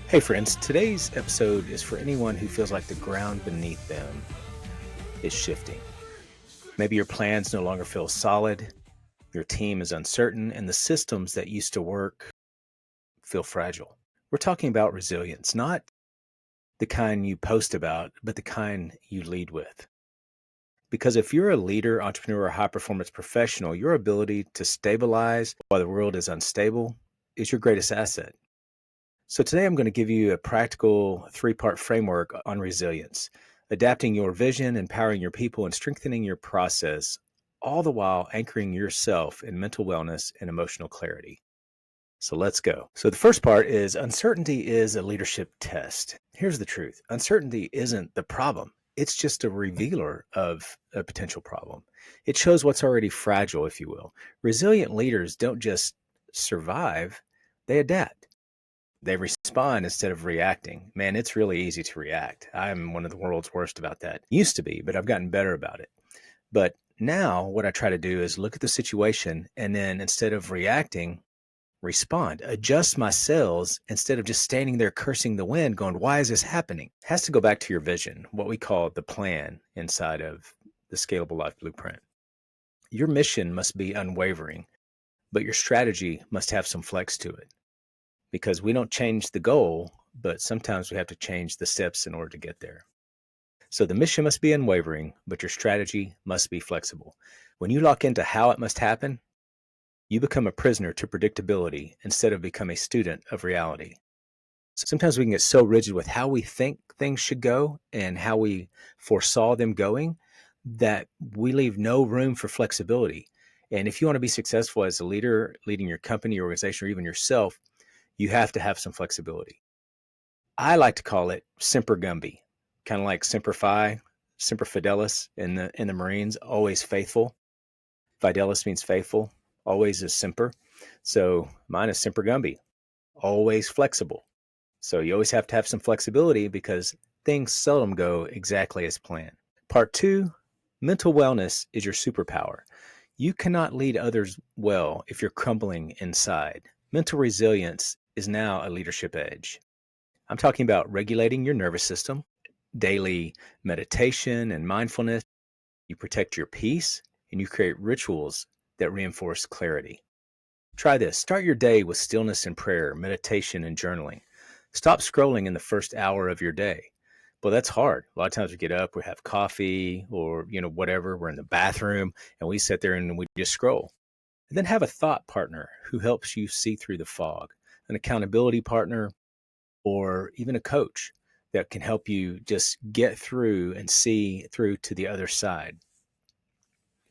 Hey friends, today's episode is for anyone who feels like the ground beneath them is shifting. Maybe your plans no longer feel solid, your team is uncertain, and the systems that used to work feel fragile. We're talking about resilience, not the kind you post about, but the kind you lead with. Because if you're a leader, entrepreneur, or high performance professional, your ability to stabilize while the world is unstable is your greatest asset. So today I'm going to give you a practical three-part framework on resilience, adapting your vision, empowering your people, and strengthening your process, all the while anchoring yourself in mental wellness and emotional clarity. So let's go. So the first part is uncertainty is a leadership test. Here's the truth. Uncertainty isn't the problem. It's just a revealer of a potential problem. It shows what's already fragile, if you will. Resilient leaders don't just survive, they adapt. They respond instead of reacting. Man, it's really easy to react. I'm one of the world's worst about that. Used to be, but I've gotten better about it. But now what I try to do is look at the situation and then instead of reacting, respond, adjust my sails instead of just standing there cursing the wind going, why is this happening? It has to go back to your vision, what we call the plan inside of the Scalable Life Blueprint. Your mission must be unwavering, but your strategy must have some flex to it. Because we don't change the goal, but sometimes we have to change the steps in order to get there. So the mission must be unwavering, but your strategy must be flexible. When you lock into how it must happen, you become a prisoner to predictability instead of become a student of reality. Sometimes we can get so rigid with how we think things should go and how we foresaw them going that we leave no room for flexibility. And if you want to be successful as a leader, leading your company, organization, or even yourself, you have to have some flexibility. I like to call it Semper Gumby, kind of like Semper Fi, Semper Fidelis in the Marines, always faithful. Fidelis means faithful, always is Semper. So mine is Semper Gumby, always flexible. So you always have to have some flexibility because things seldom go exactly as planned. Part two, mental wellness is your superpower. You cannot lead others well if you're crumbling inside. Mental resilience is now a leadership edge. I'm talking about regulating your nervous system, daily meditation and mindfulness. You protect your peace and you create rituals that reinforce clarity. Try this. Start your day with stillness and prayer, meditation and journaling. Stop scrolling in the first hour of your day. Well, that's hard. A lot of times we get up, we have coffee or, whatever. We're in the bathroom and we sit there and we just scroll. And then have a thought partner who helps you see through the fog, an accountability partner, or even a coach that can help you just get through and see through to the other side.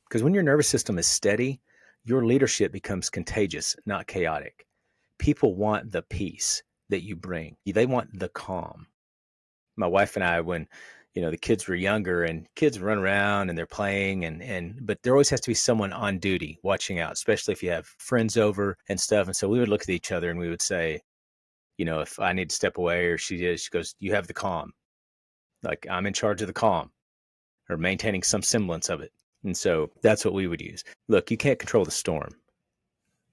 Because when your nervous system is steady, your leadership becomes contagious, not chaotic. People want the peace that you bring. They want the calm. My wife and I, when the kids were younger and kids run around and they're playing but there always has to be someone on duty watching out, especially if you have friends over and stuff. And so we would look at each other and we would say, if I need to step away or she goes, you have the calm. Like I'm in charge of the calm or maintaining some semblance of it. And so that's what we would use. Look, you can't control the storm,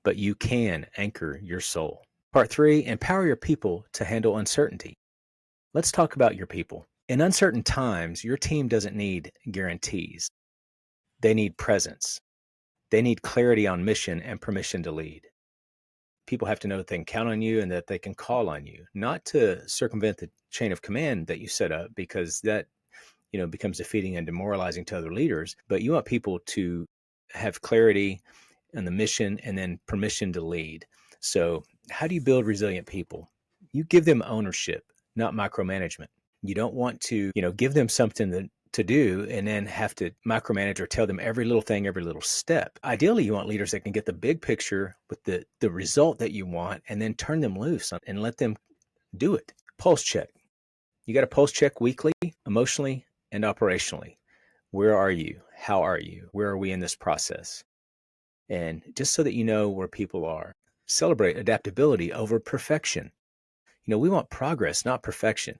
but you can anchor your soul. Part three, empower your people to handle uncertainty. Let's talk about your people. In uncertain times, your team doesn't need guarantees. They need presence. They need clarity on mission and permission to lead. People have to know that they can count on you and that they can call on you, not to circumvent the chain of command that you set up, because that becomes defeating and demoralizing to other leaders. But you want people to have clarity on the mission and then permission to lead. So how do you build resilient people? You give them ownership, not micromanagement. You don't want to, give them something to do and then have to micromanage or tell them every little thing, every little step. Ideally, you want leaders that can get the big picture with the result that you want and then turn them loose and let them do it. Pulse check. You got to pulse check weekly, emotionally, and operationally. Where are you? How are you? Where are we in this process? And just so that you know where people are, celebrate adaptability over perfection. We want progress, not perfection.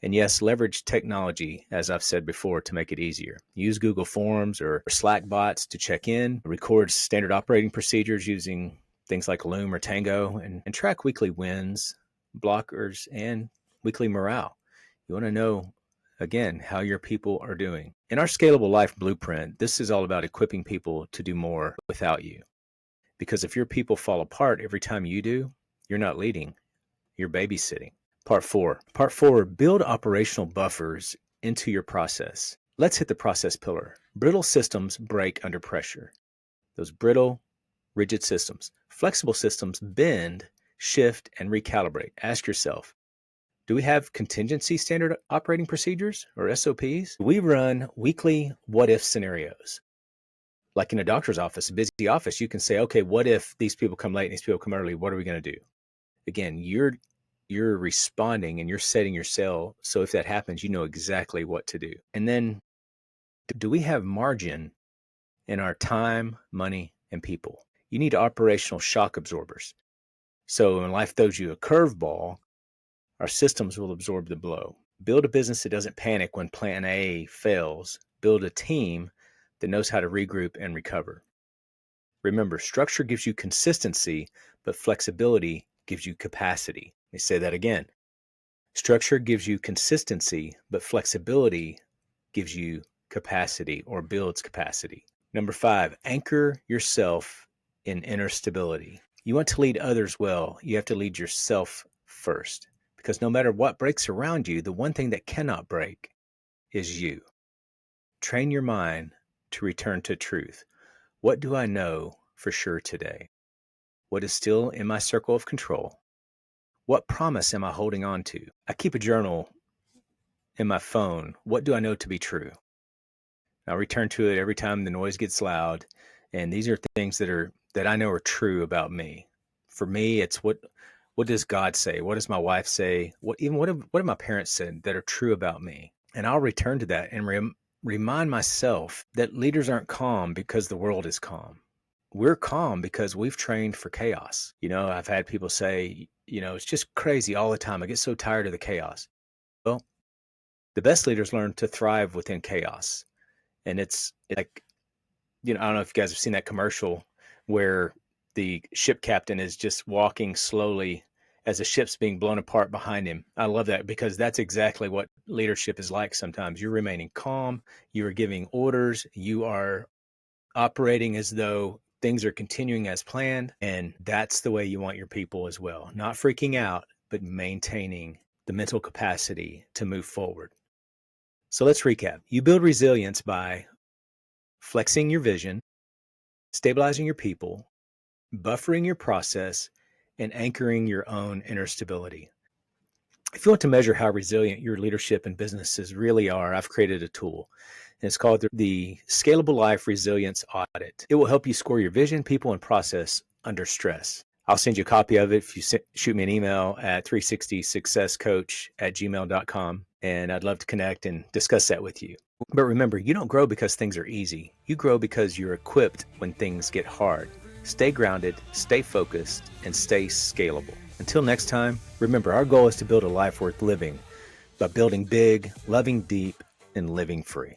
And yes, leverage technology, as I've said before, to make it easier. Use Google Forms or Slack bots to check in, record standard operating procedures using things like Loom or Tango, and track weekly wins blockers, and weekly morale. You want to know, again, how your people are doing. In our Scalable Life Blueprint, this is all about equipping people to do more without you. Because if your people fall apart every time you do, you're not leading, you're babysitting. Part four. Part four, build operational buffers into your process. Let's hit the process pillar. Brittle systems break under pressure. Those brittle, rigid systems. Flexible systems bend, shift, and recalibrate. Ask yourself, do we have contingency standard operating procedures or SOPs? We run weekly what-if scenarios. Like in a doctor's office, a busy office, you can say, okay, what if these people come late and these people come early? What are we going to do? Again, you're responding and you're setting your sail. So if that happens, you know exactly what to do. And then, do we have margin in our time, money, and people? You need operational shock absorbers. So when life throws you a curveball, our systems will absorb the blow. Build a business that doesn't panic when plan A fails. Build a team that knows how to regroup and recover. Remember, structure gives you consistency, but flexibility gives you capacity. Let me say that again. Structure gives you consistency, but flexibility gives you capacity or builds capacity. Number 5, anchor yourself in inner stability. You want to lead others well, you have to lead yourself first. Because no matter what breaks around you, the one thing that cannot break is you. Train your mind to return to truth. What do I know for sure today? What is still in my circle of control? What promise am I holding on to? I keep a journal in my phone. What do I know to be true? I'll return to it every time the noise gets loud. And these are things that I know are true about me. For me, it's what does God say? What does my wife say? What have my parents said that are true about me? And I'll return to that and remind myself that leaders aren't calm because the world is calm. We're calm because we've trained for chaos. I've had people say, it's just crazy all the time. I get so tired of the chaos. Well, the best leaders learn to thrive within chaos. And it's like, I don't know if you guys have seen that commercial where the ship captain is just walking slowly as the ship's being blown apart behind him. I love that because that's exactly what leadership is like sometimes. You're remaining calm, you are giving orders, you are operating as though things are continuing as planned, and that's the way you want your people as well. Not freaking out, but maintaining the mental capacity to move forward. So let's recap. You build resilience by flexing your vision, stabilizing your people, buffering your process, and anchoring your own inner stability. If you want to measure how resilient your leadership and businesses really are, I've created a tool. And it's called the Scalable Life Resilience Audit. It will help you score your vision, people, and process under stress. I'll send you a copy of it if you shoot me an email at 360successcoach@gmail.com. And I'd love to connect and discuss that with you. But remember, you don't grow because things are easy. You grow because you're equipped when things get hard. Stay grounded, stay focused, and stay scalable. Until next time, remember, our goal is to build a life worth living by building big, loving deep, and living free.